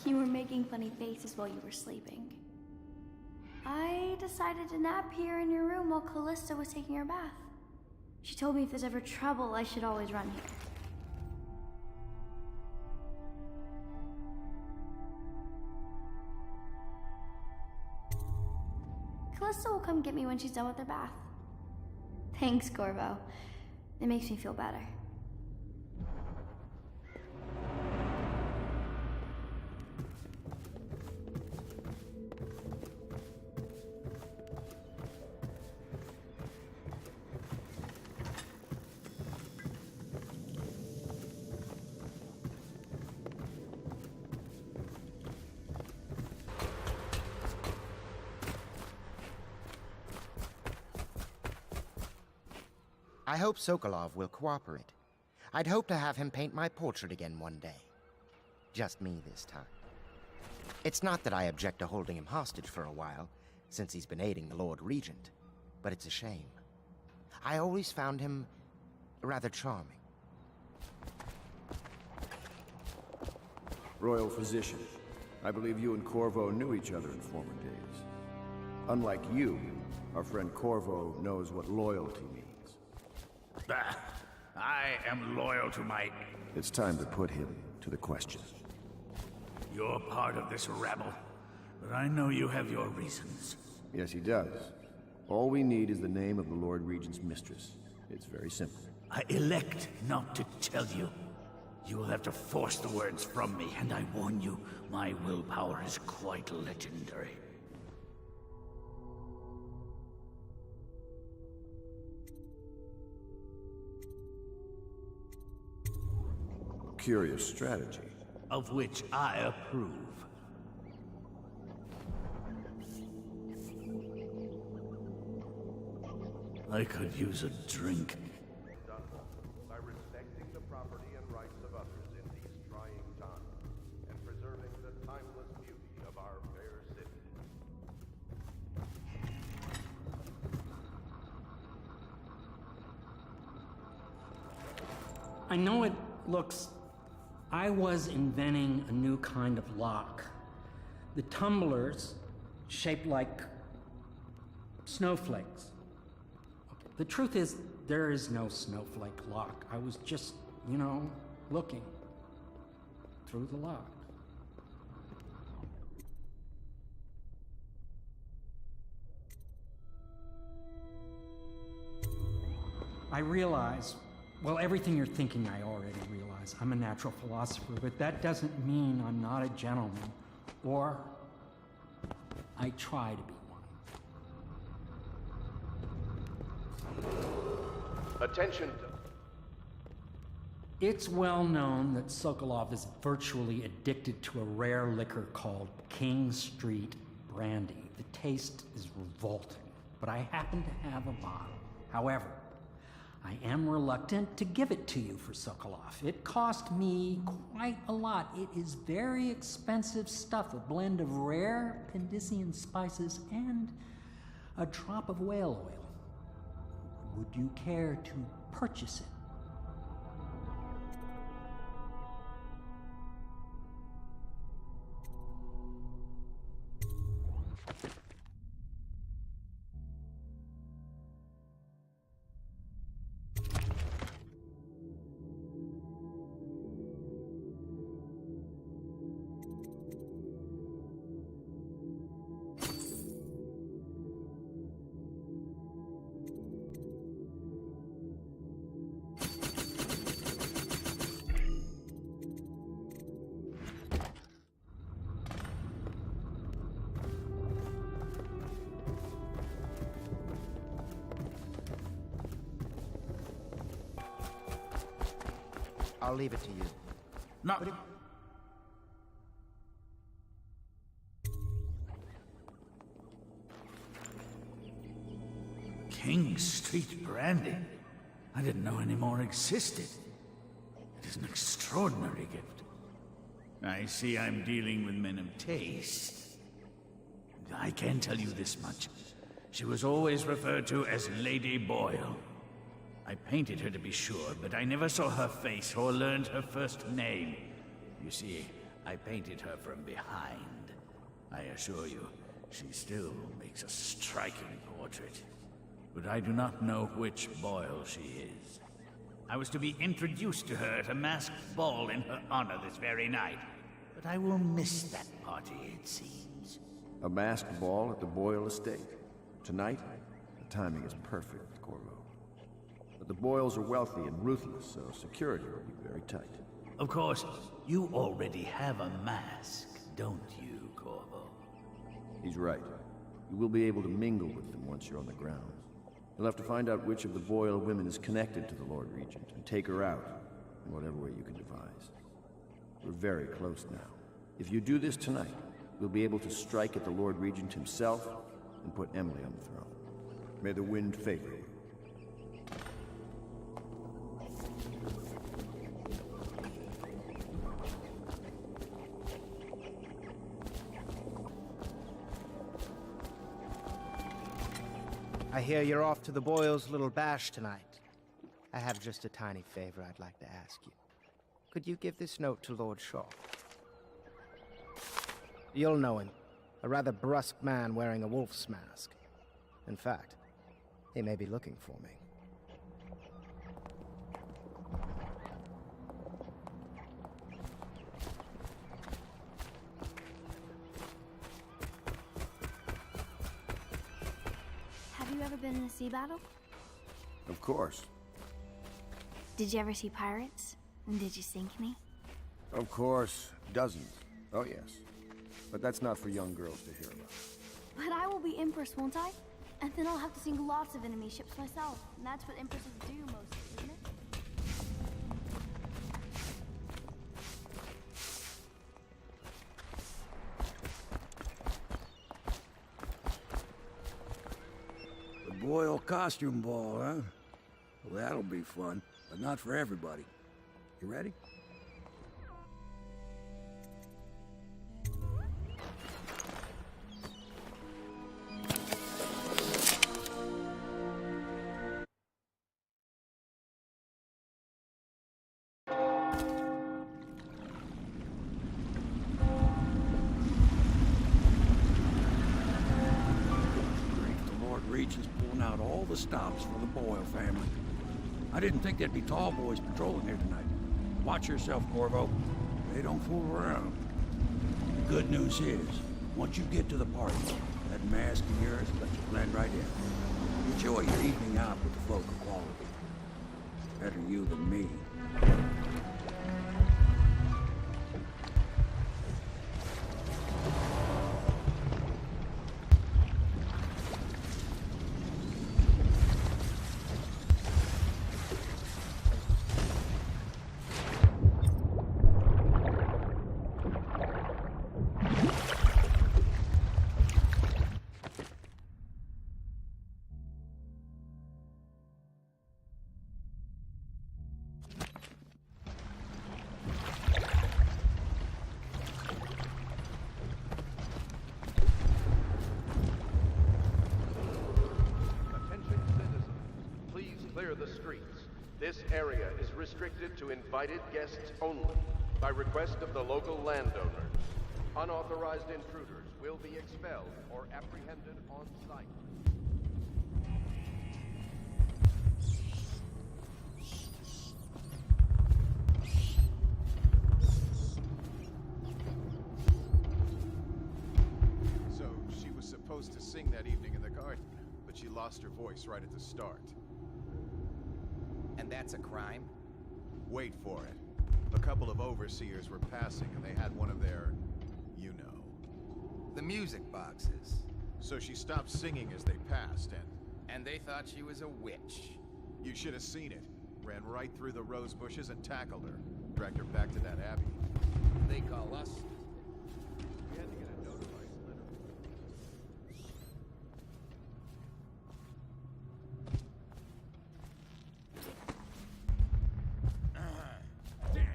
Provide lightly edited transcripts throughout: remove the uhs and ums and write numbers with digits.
You were making funny faces while you were sleeping. I decided to nap here in your room while Callista was taking her bath. She told me if there's ever trouble, I should always run here. Callista will come get me when she's done with her bath. Thanks, Corvo. It makes me feel better. I hope Sokolov will cooperate. I'd hope to have him paint my portrait again one day. Just me this time. It's not that I object to holding him hostage for a while, since he's been aiding the Lord Regent, but it's a shame. I always found him rather charming. Royal Physician, I believe you and Corvo knew each other in former days. Unlike you, our friend Corvo knows what loyalty means. I am loyal to my... It's time to put him to the question. You're part of this rabble, but I know you have your reasons. Yes, he does. All we need is the name of the Lord Regent's mistress. It's very simple. I elect not to tell you. You will have to force the words from me, and I warn you, my willpower is quite legendary. Curious strategy. Of which I approve. I could use a drink. Dunwall, by respecting the property and rights of others in these trying times, and preserving the timeless beauty of our fair city. I know it looks... I was inventing a new kind of lock. The tumblers shaped like snowflakes. The truth is, there is no snowflake lock. I was just, looking through the lock. I realize, well, everything you're thinking I already realize. I'm a natural philosopher, but that doesn't mean I'm not a gentleman, or I try to be one. Attention. It's well known that Sokolov is virtually addicted to a rare liquor called King Street Brandy. The taste is revolting, but I happen to have a bottle. However, I am reluctant to give it to you for Sokolov. It cost me quite a lot. It is very expensive stuff, a blend of rare Pendician spices and a drop of whale oil. Would you care to purchase it? I'll leave it to you. No. King Street Brandy? I didn't know any more existed. It is an extraordinary gift. I see I'm dealing with men of taste. I can tell you this much. She was always referred to as Lady Boyle. I painted her to be sure, but I never saw her face or learned her first name. You see, I painted her from behind. I assure you, she still makes a striking portrait. But I do not know which Boyle she is. I was to be introduced to her at a masked ball in her honor this very night. But I will miss that party, it seems. A masked ball at the Boyle estate. Tonight? The timing is perfect, Corvo. But the Boyles are wealthy and ruthless, so security will be very tight. Of course, you already have a mask, don't you, Corvo? He's right. You will be able to mingle with them once you're on the ground. You'll have to find out which of the Boyle women is connected to the Lord Regent, and take her out, in whatever way you can devise. We're very close now. If you do this tonight, we'll be able to strike at the Lord Regent himself, and put Emily on the throne. May the wind favor you. I hear you're off to the Boyles' little bash tonight. I have just a tiny favor I'd like to ask you. Could you give this note to Lord Shaw? You'll know him. A rather brusque man wearing a wolf's mask. In fact, he may be looking for me. Have you ever been in a sea battle? Of course. Did you ever see pirates? And did you sink any? Of course. Dozens. Oh, yes. But that's not for young girls to hear about. But I will be Empress, won't I? And then I'll have to sink lots of enemy ships myself. And that's what Empresses do mostly, isn't it? The Boyle costume ball, huh? Well, that'll be fun, but not for everybody. You ready? Regent's pulling out all the stops for the Boyle family. I didn't think there'd be tall boys patrolling here tonight. Watch yourself, Corvo. They don't fool around. The good news is, once you get to the party, that mask of yours lets you blend right in. Enjoy your evening out with the folk of quality. Better you than me. This area is restricted to invited guests only, by request of the local landowner. Unauthorized intruders will be expelled or apprehended on site. So, she was supposed to sing that evening in the garden, but she lost her voice right at the start. And that's a crime? Wait for it. A couple of overseers were passing and they had one of their, you know. The music boxes. So she stopped singing as they passed And they thought she was a witch. you should have seen it. Ran right through the rose bushes and tackled her. Dragged her back to that abbey. They call us. We had to get a notarized letter. Damn!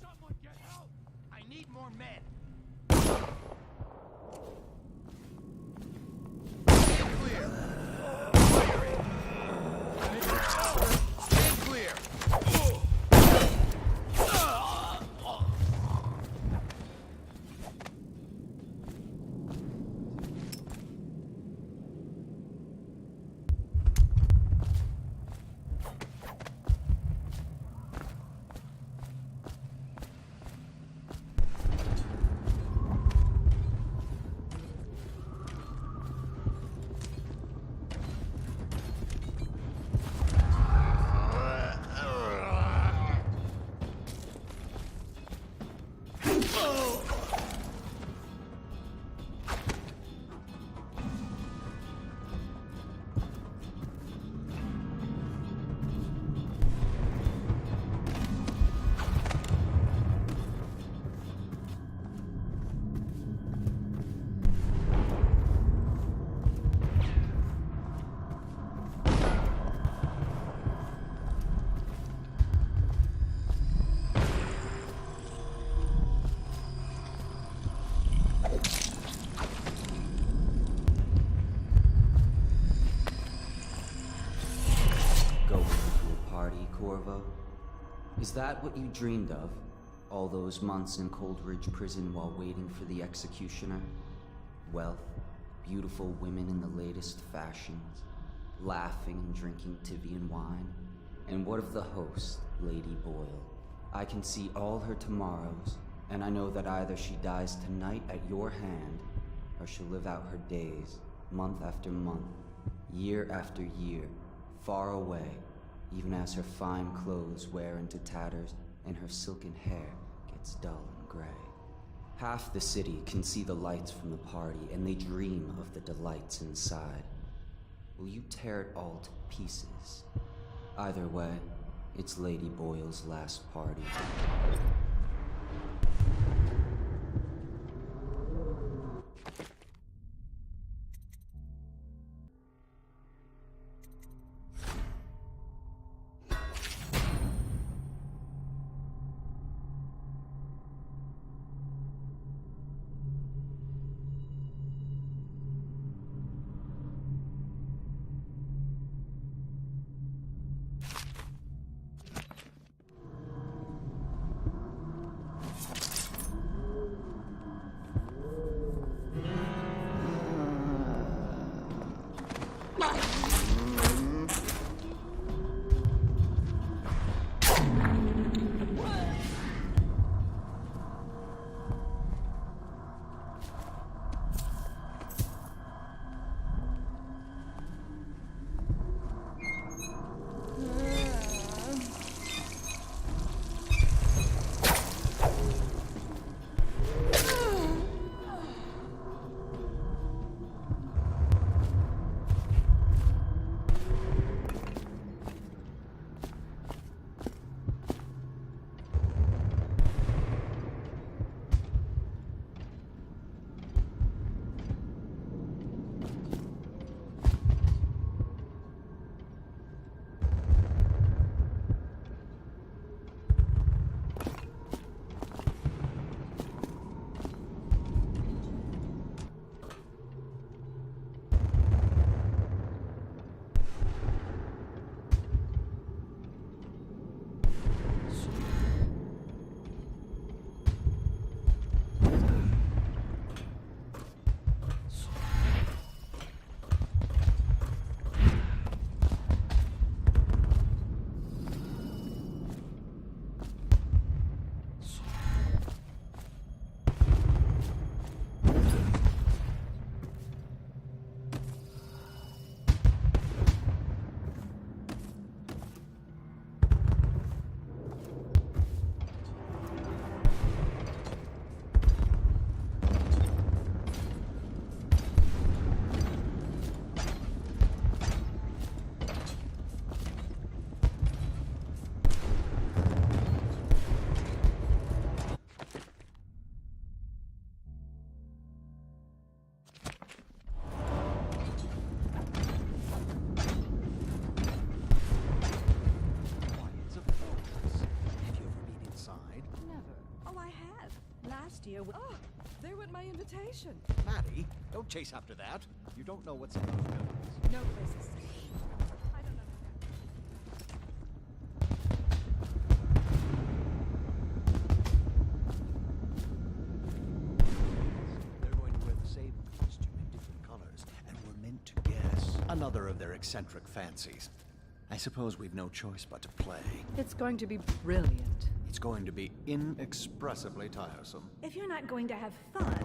Someone get help! I need more men. Clear! Stay clear! Was that what you dreamed of? All those months in Coldridge Prison while waiting for the executioner? Wealth, beautiful women in the latest fashions, laughing and drinking Tivian wine? And what of the host, Lady Boyle? I can see all her tomorrows, and I know that either she dies tonight at your hand, or she'll live out her days, month after month, year after year, far away, even as her fine clothes wear into tatters and her silken hair gets dull and gray. Half the city can see the lights from the party, and they dream of the delights inside. Will you tear it all to pieces? Either way, it's Lady Boyle's last party. Oh, there went my invitation. Maddie, don't chase after that. You don't know what's in those buildings. No place is safe. I don't understand. They're going to wear the same costume in different colors, and we're meant to guess. Another of their eccentric fancies. I suppose we've no choice but to play. It's going to be brilliant. It's going to be inexpressibly tiresome. If you're not going to have fun,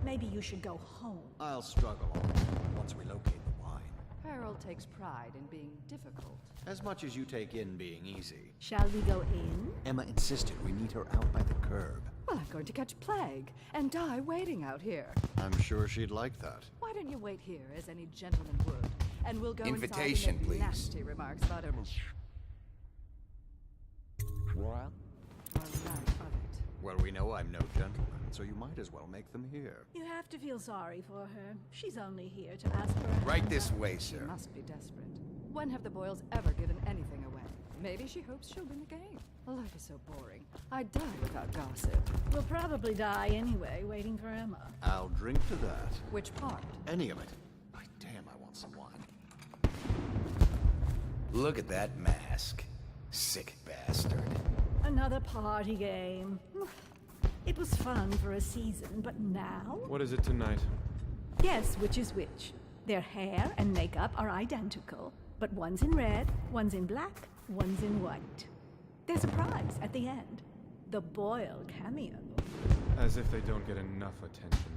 maybe you should go home. I'll struggle on once we locate the wine. Harold takes pride in being difficult. As much as you take in being easy. Shall we go in? Emma insisted we meet her out by the curb. Well, I'm going to catch plague and die waiting out here. I'm sure she'd like that. Why don't you wait here, as any gentleman would? And we'll go Invitation, inside and make please. nasty remarks about her. What? Well, we know I'm no gentleman, so you might as well make them here. You have to feel sorry for her. She's only here to ask for a Right hand this up. way, She sir. must be desperate. When have the Boyles ever given anything away? Maybe she hopes she'll win the game. Life is so boring. I die without gossip. We'll probably die anyway, waiting for Emma. I'll drink to that. Which part? Any of it. By damn, I want some wine. Look at that mask. Sick bastard. Another party game. It was fun for a season, but now? What is it tonight? Guess which is which. Their hair and makeup are identical, but one's in red, one's in black, one's in white. There's a prize at the end. The Boyle cameo. As if they don't get enough attention.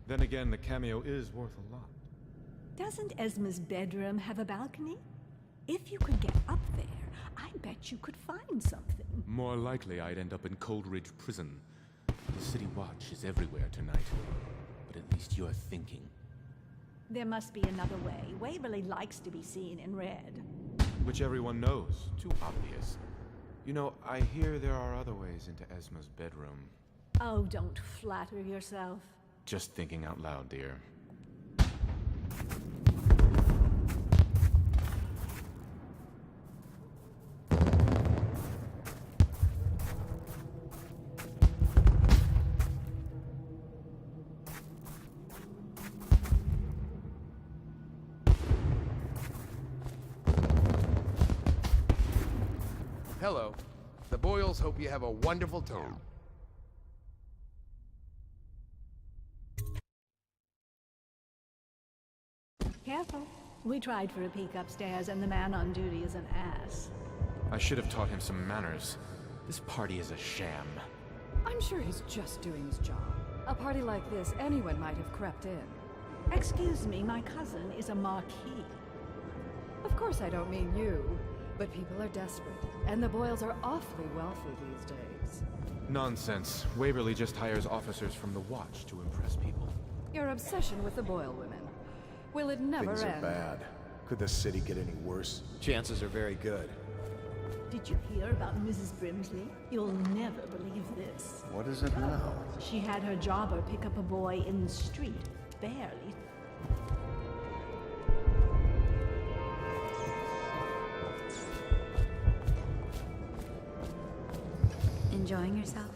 Then again, the cameo is worth a lot. Doesn't Esma's bedroom have a balcony? If you could get up there, I bet you could find something. More likely I'd end up in Coldridge Prison. The City Watch is everywhere tonight. But at least you're thinking. There must be another way. Waverly likes to be seen in red. Which everyone knows. Too obvious. You know, I hear there are other ways into Esma's bedroom. Oh, don't flatter yourself. Just thinking out loud, dear. Hello. The Boyles hope you have a wonderful time. Careful. We tried for a peek upstairs, and the man on duty is an ass. I should have taught him some manners. This party is a sham. I'm sure he's just doing his job. A party like this, anyone might have crept in. Excuse me, my cousin is a marquis. Of course I don't mean you, but people are desperate, and the Boyles are awfully wealthy these days. Nonsense. Waverly just hires officers from the Watch to impress people. Your obsession with the Boyle women. Will it never Things end? are bad. Could the city get any worse? Chances are very good. Did you hear about Mrs. Brimsley? You'll never believe this. What is it now? She had her jobber pick up a boy in the street. Barely. Enjoying yourself?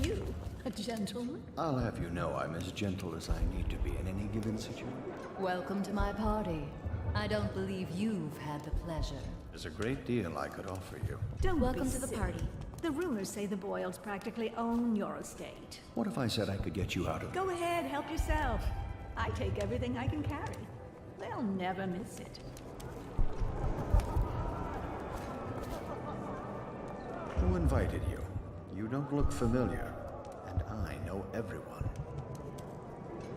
You? A gentleman? I'll have you know I'm as gentle as I need to be in any given situation. Welcome to my party. I don't believe you've had the pleasure. There's a great deal I could offer you. Don't Welcome be to the silly. party. The rumors say the Boyles practically own your estate. What if I said I could get you out of... Go ahead, help yourself. I take everything I can carry. They'll never miss it. Who invited you? You don't look familiar, and I know everyone.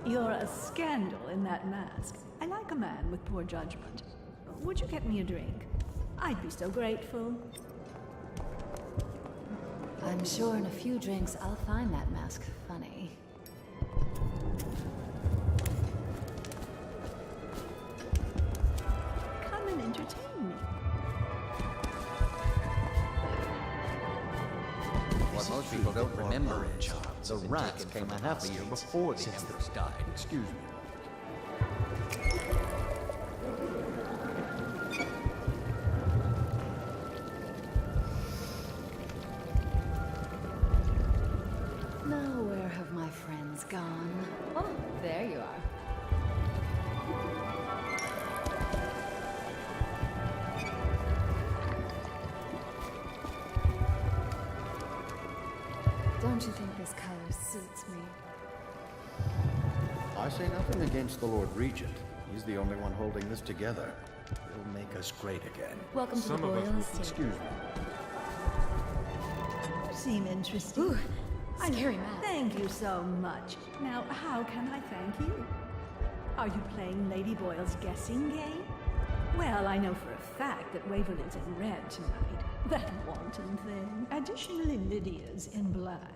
You're a scandal in that mask. I like a man with poor judgment. Would you get me a drink? I'd be so grateful. I'm sure in a few drinks I'll find that mask funny. Come and entertain me. What most people don't remember is the rats came a half a year before the Empress died. Excuse me. Now where have my friends gone? Oh, there you are. Don't you think this color suits me? I say nothing against the Lord Regent. He's the only one holding this together. He'll make us great again. Welcome to the Boyles. Excuse me. You seem interesting. Ooh, scary man. Thank you so much. Now, how can I thank you? Are you playing Lady Boyle's guessing game? Well, I know for a fact that Waverly's in red tonight. That wanton thing. Additionally, Lydia's in black.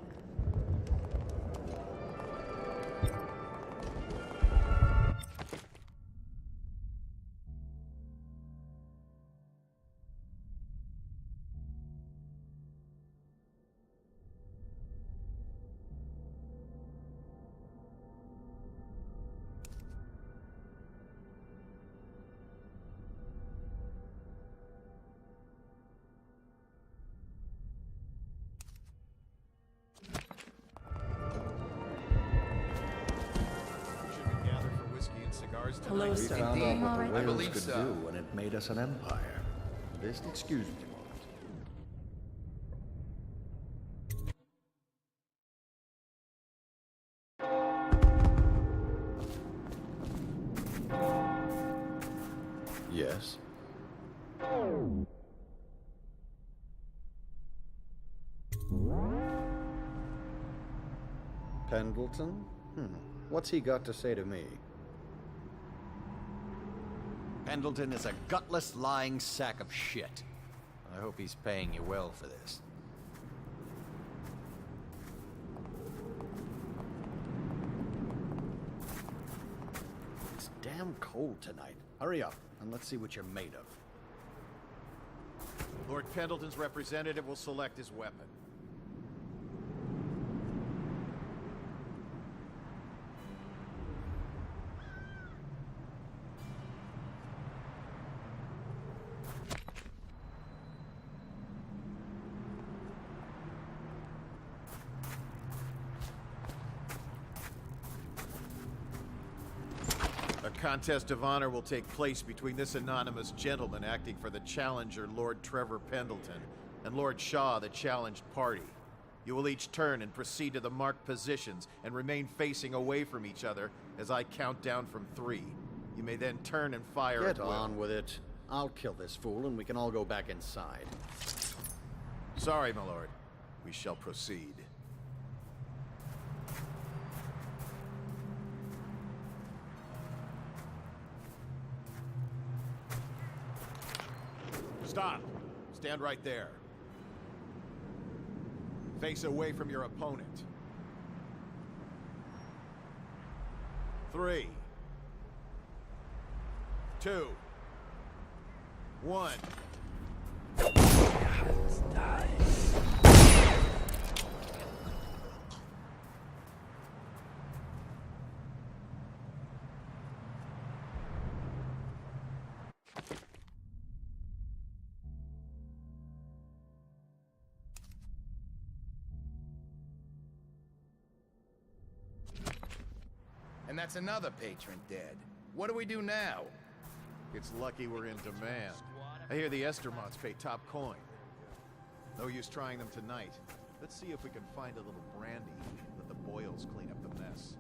Hello, we found out what the I whales believe could so. do, and it made us an empire. activist. Excuse me a moment. Yes. Pendleton? What's he got to say to me? Pendleton is a gutless, lying sack of shit. I hope he's paying you well for this. It's damn cold tonight. Hurry up, and let's see what you're made of. Lord Pendleton's representative will select his weapon. A contest of honor will take place between this anonymous gentleman acting for the challenger, Lord Trevor Pendleton, and Lord Shaw, the challenged party. You will each turn and proceed to the marked positions and remain facing away from each other as I count down from 3. You may then turn and fire at will. Get on with it. I'll kill this fool and we can all go back inside. Sorry, my lord. We shall proceed. Stop. Stand right there. Face away from your opponent. 3, 2, 1. And that's another patron dead. What do we do now? It's lucky we're in demand. I hear the Estermonts pay top coin. No use trying them tonight. Let's see if we can find a little brandy. Let the Boyles clean up the mess.